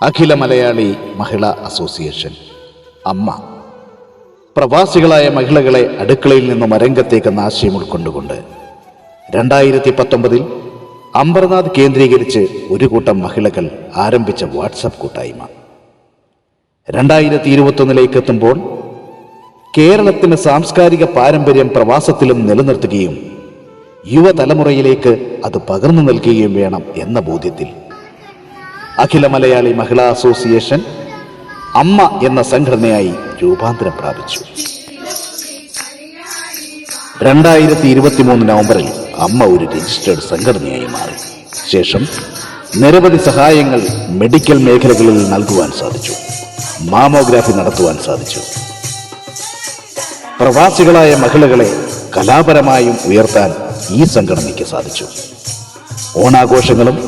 അഖില മലയാളി മഹിളാ association അമ്മ പ്രവാസികളായ മഹിളകളെ അടുക്കളയിൽ നിന്നും അരംഗത്തേക്കെന്ന ആശയം ഉൾക്കൊണ്ടുകൊണ്ട് 2019 അംബർനാഥ് കേന്ദ്രീകരിച്ച് ഒരു കൂട്ടം മഹിളകൾ ആരംഭിച്ച വാട്സപ്പ് കൂട്ടായ്മ 2021 എത്തുമ്പോൾ കേരളത്തിന് സാംസ്കാരിക പാരമ്പര്യം പ്രവാസത്തിലും നിലനിർത്തുകയും യുവതലമുറയിലേക്ക് അത് പകർന്നു നൽകുകയും വേണം എന്ന ബോധ്യത്തിൽ അഖില മലയാളി മഹിളാ അസോസിയേഷൻ അമ്മ എന്ന സംഘടനയായി രൂപാന്തരം പ്രാപിച്ചു. 2023 നവംബറിൽ അമ്മ ഒരു രജിസ്റ്റേർഡ് സംഘടനയായി മാറി. ശേഷം നിരവധി സഹായങ്ങൾ മെഡിക്കൽ മേഖലകളിൽ നൽകുവാൻ സാധിച്ചു. മാമോഗ്രാഫി നടത്തുവാൻ സാധിച്ചു. പ്രവാസികളായ മഹിളകളെ കലാപരമായും ഉയർത്താൻ ഈ സംഘടനയ്ക്ക് സാധിച്ചു. ഓണാഘോഷങ്ങളും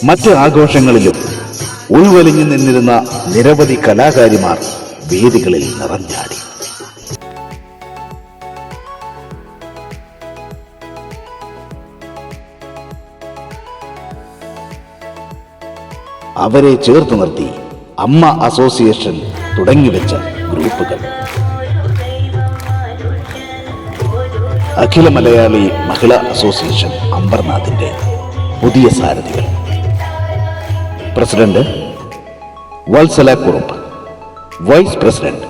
മറ്റ് ആഘോഷങ്ങളിലും ഉൾവലിഞ്ഞു നിന്നിരുന്ന നിരവധി കലാകാരിമാർ വേദികളിൽ നിറഞ്ഞാടി. അവരെ ചേർത്ത് നിർത്തി അമ്മ അസോസിയേഷൻ തുടങ്ങിവെച്ച ഗ്രൂപ്പുകൾ അഖില മലയാളി മഹിളാ അസോസിയേഷൻ അംബർനാഥിന്റെ പുതിയ സാരഥികൾ. President Vatsala Kurup, vice president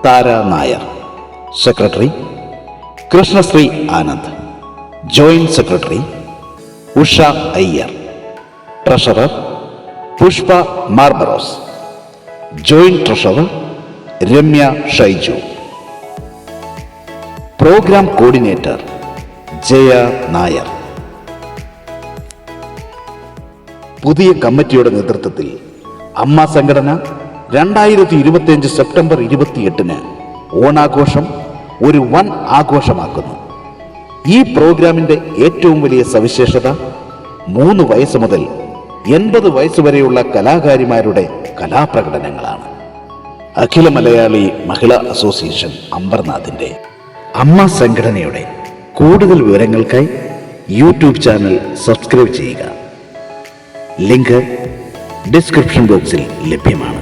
Tara Nair, secretary Krishnasree Anand, joint secretary Usha Iyer, treasurer Pushpa Marbaros, joint treasurer Ramya Shaiju, program coordinator Jaya Nair. പുതിയ കമ്മിറ്റിയുടെ നേതൃത്വത്തിൽ അമ്മ സംഘടന 2025 സെപ്റ്റംബർ 28 ഓണാഘോഷം ഒരു വൻ ആഘോഷമാക്കുന്നു. ഈ പ്രോഗ്രാമിന്റെ ഏറ്റവും വലിയ സവിശേഷത 3 വയസ്സ് മുതൽ 80 വയസ്സ് വരെയുള്ള കലാകാരിമാരുടെ കലാപ്രകടനങ്ങളാണ്. അഖില മലയാളി മഹിളാ അസോസിയേഷൻ അംബർനാഥിന്റെ അമ്മ സംഘടനയുടെ കൂടുതൽ വിവരങ്ങൾക്കായി യൂട്യൂബ് ചാനൽ സബ്സ്ക്രൈബ് ചെയ്യുക. ലിങ്ക് ഡിസ്ക്രിപ്ഷൻ ബോക്സിൽ ലഭ്യമാണ്.